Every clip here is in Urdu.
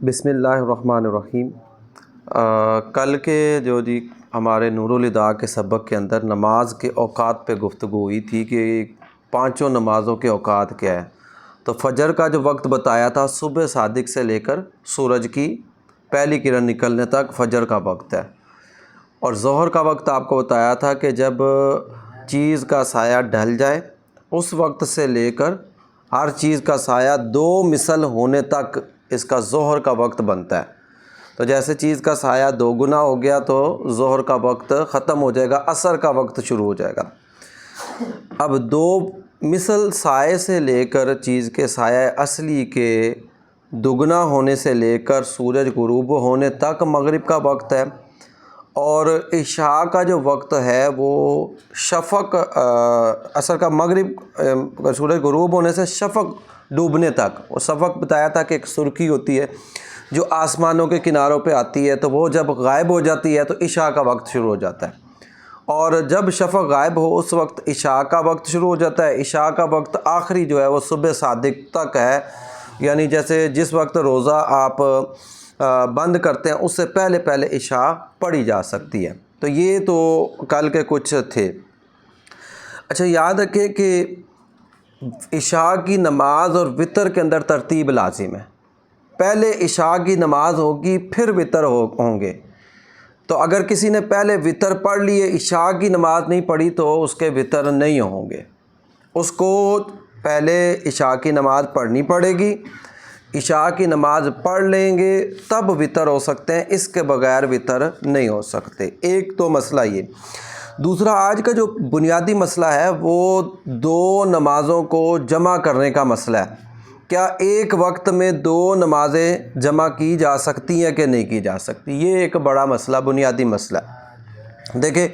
بسم اللہ الرحمن الرحیم۔ کل کے ہمارے نور الہدایہ کے سبق کے اندر نماز کے اوقات پہ گفتگو ہوئی تھی کہ پانچوں نمازوں کے اوقات کیا ہے۔ تو فجر کا جو وقت بتایا تھا صبح صادق سے لے کر سورج کی پہلی کرن نکلنے تک فجر کا وقت ہے، اور ظہر کا وقت آپ کو بتایا تھا کہ جب چیز کا سایہ ڈھل جائے اس وقت سے لے کر ہر چیز کا سایہ دو مثل ہونے تک اس کا ظہر کا وقت بنتا ہے۔ تو جیسے چیز کا سایہ دو گنا ہو گیا تو ظہر کا وقت ختم ہو جائے گا، عصر کا وقت شروع ہو جائے گا۔ اب دو مثل سائے سے لے کر چیز کے سایہ اصلی کے دگنا ہونے سے لے کر سورج غروب ہونے تک مغرب کا وقت ہے، اور عشاء کا جو وقت ہے وہ شفق عصر کا مغرب سورج غروب ہونے سے شفق ڈوبنے تک۔ وہ شفق بتایا تھا کہ ایک سرخی ہوتی ہے جو آسمانوں کے کناروں پہ آتی ہے، تو وہ جب غائب ہو جاتی ہے تو عشاء کا وقت شروع ہو جاتا ہے، اور جب شفق غائب ہو اس وقت عشاء کا وقت شروع ہو جاتا ہے۔ عشاء کا وقت آخری جو ہے وہ صبح صادق تک ہے، یعنی جیسے جس وقت روزہ آپ بند کرتے ہیں اس سے پہلے پہلے عشاء پڑھی جا سکتی ہے۔ تو یہ تو کل کے کچھ تھے۔ اچھا، یاد رکھیں کہ عشاء کی نماز اور وتر کے اندر ترتیب لازم ہے۔ پہلے عشاء کی نماز ہوگی پھر وتر ہوں گے۔ تو اگر کسی نے پہلے وتر پڑھ لیے عشاء کی نماز نہیں پڑھی تو اس کے وتر نہیں ہوں گے، اس کو پہلے عشاء کی نماز پڑھنی پڑے گی۔ عشاء کی نماز پڑھ لیں گے تب وتر ہو سکتے ہیں، اس کے بغیر وتر نہیں ہو سکتے۔ ایک تو مسئلہ یہ۔ دوسرا، آج کا جو بنیادی مسئلہ ہے وہ دو نمازوں کو جمع کرنے کا مسئلہ ہے۔ کیا ایک وقت میں دو نمازیں جمع کی جا سکتی ہیں کہ نہیں کی جا سکتی؟ یہ ایک بڑا مسئلہ، بنیادی مسئلہ ہے۔ دیکھیں،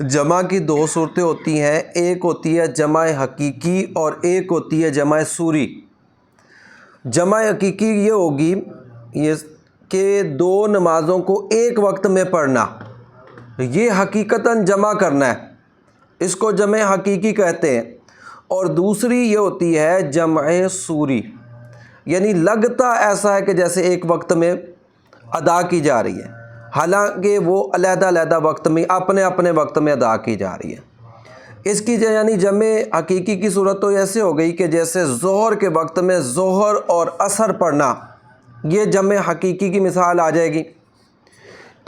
جمع کی دو صورتیں ہوتی ہیں، ایک ہوتی ہے جمع حقیقی اور ایک ہوتی ہے جمع صوری۔ جمع حقیقی یہ ہوگی کہ دو نمازوں کو ایک وقت میں پڑھنا، یہ حقیقتاً جمع کرنا ہے، اس کو جمع حقیقی کہتے ہیں۔ اور دوسری یہ ہوتی ہے جمع صوری، یعنی لگتا ایسا ہے کہ جیسے ایک وقت میں ادا کی جا رہی ہے، حالانکہ وہ علیحدہ علیحدہ وقت میں اپنے اپنے وقت میں ادا کی جا رہی ہے۔ اس کی یعنی جمع حقیقی کی صورت تو ایسے ہو گئی کہ جیسے ظہر کے وقت میں ظہر اور عصر پڑھنا، یہ جمع حقیقی کی مثال آ جائے گی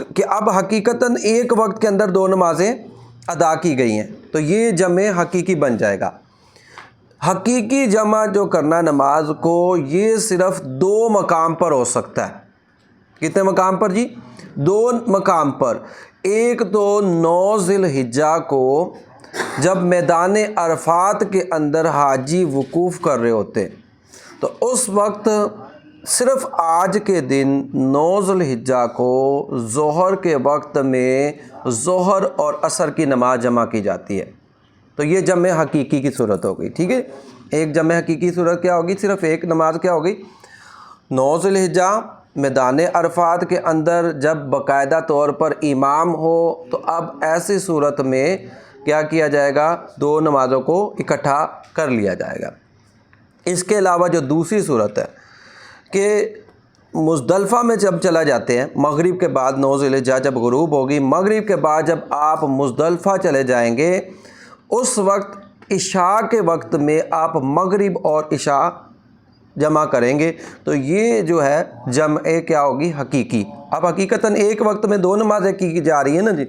کہ اب حقیقتاً ایک وقت کے اندر دو نمازیں ادا کی گئی ہیں، تو یہ جمع حقیقی بن جائے گا۔ حقیقی جمع جو کرنا نماز کو، یہ صرف دو مقام پر ہو سکتا ہے۔ کتنے مقام پر جی؟ دو مقام پر۔ ایک تو 9 ذی الحجہ کو جب میدان عرفات کے اندر حاجی وقوف کر رہے ہوتے، تو اس وقت صرف آج کے دن 9 ذی الحجہ کو ظہر کے وقت میں ظہر اور عصر کی نماز جمع کی جاتی ہے، تو یہ جمع حقیقی کی صورت ہو گئی۔ ٹھیک ہے، ایک جمع حقیقی صورت کیا ہوگی؟ صرف ایک نماز کیا ہوگی؟ 9 ذی الحجہ میدان عرفات کے اندر جب باقاعدہ طور پر امام ہو، تو اب ایسی صورت میں کیا کیا جائے گا؟ دو نمازوں کو اکٹھا کر لیا جائے گا۔ اس کے علاوہ جو دوسری صورت ہے کہ مزدلفہ میں جب چلا جاتے ہیں، مغرب کے بعد 9 ذی الحجہ جب غروب ہوگی، مغرب کے بعد جب آپ مزدلفہ چلے جائیں گے، اس وقت عشاء کے وقت میں آپ مغرب اور عشاء جمع کریں گے، تو یہ جو ہے جمع کیا ہوگی؟ حقیقی۔ اب حقیقتاً ایک وقت میں دو نمازیں کی جا رہی ہیں نا جی،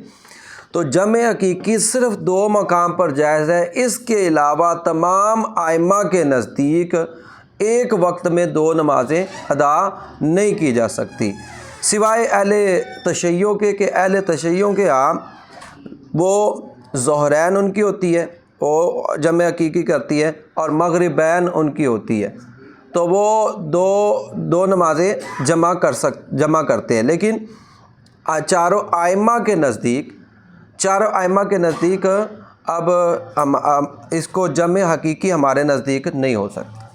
تو جمع حقیقی صرف دو مقام پر جائز ہے۔ اس کے علاوہ تمام ائمہ کے نزدیک ایک وقت میں دو نمازیں ادا نہیں کی جا سکتی، سوائے اہل تشیع کے، کہ اہل تشیع کے ہاں وہ ظہرین ان کی ہوتی ہے، وہ جمع حقیقی کرتی ہے، اور مغربین ان کی ہوتی ہے، تو وہ دو نمازیں جمع کرتے ہیں۔ لیکن چاروں ائمہ کے نزدیک اب اس کو جمع حقیقی ہمارے نزدیک نہیں ہو سکتا۔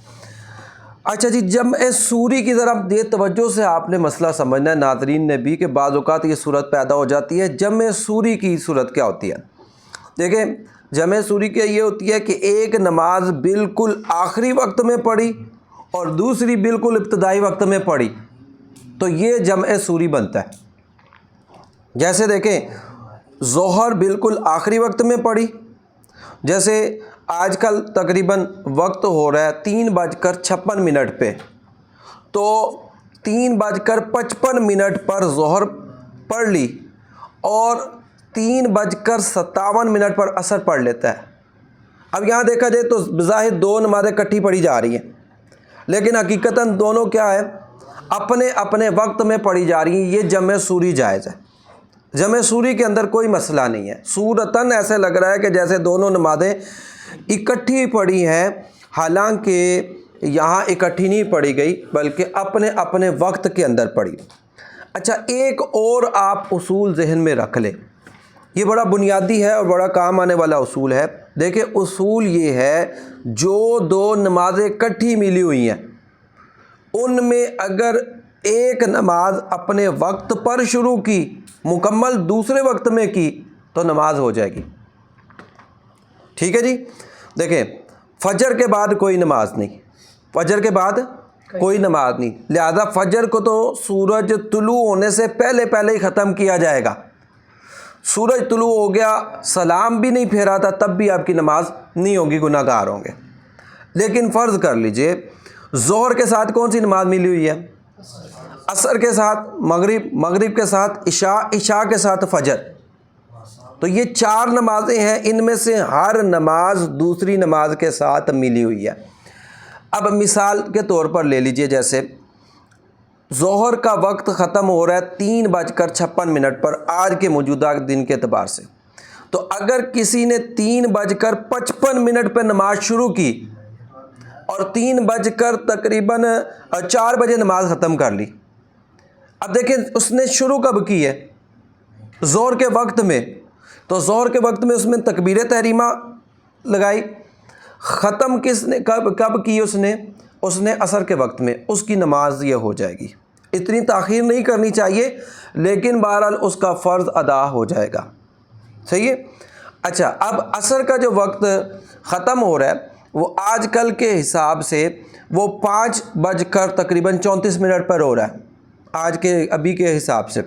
اچھا جی، جمع صوری کی ذرا یہ توجہ سے آپ نے مسئلہ سمجھنا ہے ناظرین نے بھی، کہ بعض اوقات یہ صورت پیدا ہو جاتی ہے۔ جمع صوری کی صورت کیا ہوتی ہے؟ دیکھیں، جمع صوری کیا یہ ہوتی ہے کہ ایک نماز بالکل آخری وقت میں پڑھی اور دوسری بالکل ابتدائی وقت میں پڑھی، تو یہ جمع سوری بنتا ہے۔ جیسے دیکھیں ظہر بالکل آخری وقت میں پڑی، جیسے آج کل تقریباً وقت ہو رہا ہے 3:56 پہ، تو 3:55 پر ظہر پڑھ لی اور 3:57 پر عصر پڑھ لیتا ہے۔ اب یہاں دیکھا جائے تو بظاہر دو نمازیں اکٹھی پڑھی جا رہی ہیں، لیکن حقیقتاً دونوں کیا ہے، اپنے اپنے وقت میں پڑھی جا رہی ہیں۔ یہ جمع سوری جائز ہے، جمع سوری کے اندر کوئی مسئلہ نہیں ہے۔ صورتاً ایسے لگ رہا ہے کہ جیسے دونوں نمازیں اکٹھی پڑھی ہیں، حالانکہ یہاں اکٹھی نہیں پڑھی گئی بلکہ اپنے اپنے وقت کے اندر پڑھی۔ اچھا، ایک اور آپ اصول ذہن میں رکھ لیں، یہ بڑا بنیادی ہے اور بڑا کام آنے والا اصول ہے۔ دیکھیں اصول یہ ہے، جو دو نمازیں اکٹھی ملی ہوئی ہیں ان میں اگر ایک نماز اپنے وقت پر شروع کی، مکمل دوسرے وقت میں کی، تو نماز ہو جائے گی۔ ٹھیک ہے جی، دیکھیں فجر کے بعد کوئی نماز نہیں، فجر کے بعد کوئی نماز نہیں، لہذا فجر کو تو سورج طلوع ہونے سے پہلے پہلے ہی ختم کیا جائے گا۔ سورج طلوع ہو گیا، سلام بھی نہیں پھیرا تھا، تب بھی آپ کی نماز نہیں ہوگی، گناہ گار ہوں گے۔ لیکن فرض کر لیجئے ظہر کے ساتھ کون سی نماز ملی ہوئی ہے؟ عصر کے ساتھ مغرب، مغرب کے ساتھ عشاء، عشاء کے ساتھ فجر، تو یہ 4 نمازیں ہیں، ان میں سے ہر نماز دوسری نماز کے ساتھ ملی ہوئی ہے۔ اب مثال کے طور پر لے لیجئے، جیسے ظہر کا وقت ختم ہو رہا ہے 3:56 پر آج کے موجودہ دن کے اعتبار سے، تو اگر کسی نے 3:55 پہ نماز شروع کی اور 3 تقریباً 4 بجے نماز ختم کر لی، اب دیکھیں اس نے شروع کب کی ہے؟ ظہر کے وقت میں، تو ظہر کے وقت میں اس میں تکبیر تحریمہ لگائی، ختم کس نے کب کی؟ اس نے عصر کے وقت میں، اس کی نماز یہ ہو جائے گی۔ اتنی تاخیر نہیں کرنی چاہیے، لیکن بہرحال اس کا فرض ادا ہو جائے گا۔ صحیح ہے؟ اچھا، اب عصر کا جو وقت ختم ہو رہا ہے وہ آج کل کے حساب سے وہ 5 تقریباً 34 پر ہو رہا ہے، آج کے ابھی کے حساب سے۔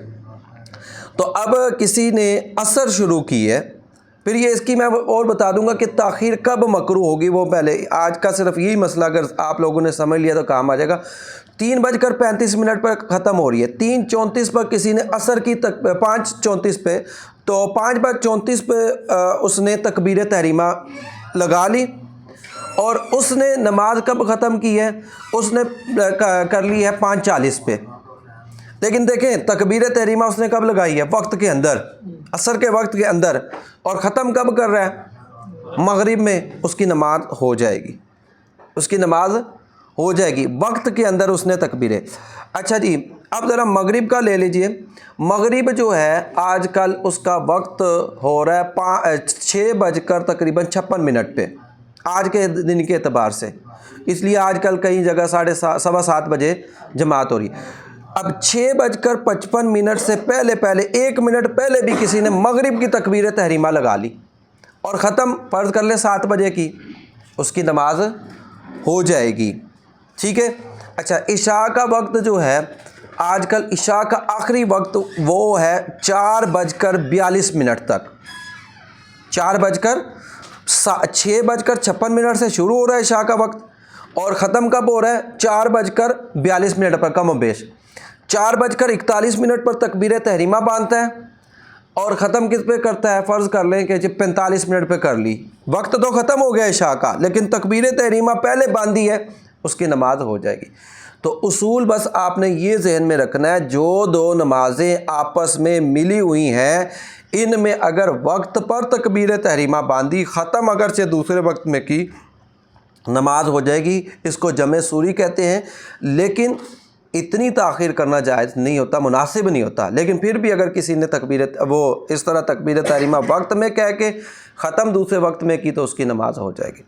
تو اب کسی نے عصر شروع کی ہے، پھر یہ اس کی میں اور بتا دوں گا کہ تاخیر کب مکروہ ہوگی، وہ پہلے آج کا صرف یہی مسئلہ اگر آپ لوگوں نے سمجھ لیا تو کام آ جائے گا۔ 3:35 پر ختم ہو رہی ہے، 3:34 پر کسی نے عصر کی 5:34 پہ، تو 5:34 پہ اس نے تکبیر تحریمہ لگا لی، اور اس نے نماز کب ختم کی ہے؟ اس نے کر لی ہے 5:40 پہ۔ لیکن دیکھیں تکبیر تحریمہ اس نے کب لگائی ہے؟ وقت کے اندر، عصر کے وقت کے اندر، اور ختم کب کر رہا ہے؟ مغرب میں۔ اس کی نماز ہو جائے گی، اس کی نماز ہو جائے گی، وقت کے اندر اس نے تکبیریں۔ اچھا جی، اب ذرا مغرب کا لے لیجئے۔ مغرب جو ہے آج کل اس کا وقت ہو رہا ہے 6 تقریباً 56 پہ، آج کے دن کے اعتبار سے، اس لیے آج کل کئی جگہ 7:15 بجے جماعت ہو رہی ہے۔ اب 6:55 سے پہلے 1 منٹ پہلے بھی کسی نے مغرب کی تکبیر تحریمہ لگا لی اور ختم فرض کر لیں 7 بجے کی، اس کی نماز ہو جائے گی۔ ٹھیک ہے؟ اچھا، عشاء کا وقت جو ہے آج کل عشاء کا آخری وقت وہ ہے 4:42 تک، 6:56 سے شروع ہو رہا ہے عشاء کا وقت، اور ختم کب ہو رہا ہے؟ 4:42 پر، کم و بیش 4:41 پر تکبیر تحریمہ باندھتا ہے، اور ختم کس پہ کرتا ہے؟ فرض کر لیں کہ 45 پہ کر لی، وقت تو ختم ہو گیا عشاء کا، لیکن تکبیر تحریمہ پہلے باندھی ہے، اس کی نماز ہو جائے گی۔ تو اصول بس آپ نے یہ ذہن میں رکھنا ہے، جو دو نمازیں آپس میں ملی ہوئی ہیں ان میں اگر وقت پر تکبیر تحریمہ باندھی، ختم اگرچہ دوسرے وقت میں کی، نماز ہو جائے گی۔ اس کو جمع سوری کہتے ہیں، لیکن اتنی تاخیر کرنا جائز نہیں ہوتا، مناسب نہیں ہوتا۔ لیکن پھر بھی اگر کسی نے اس طرح تکبیر تحریمہ وقت میں کہہ کے ختم دوسرے وقت میں کی تو اس کی نماز ہو جائے گی۔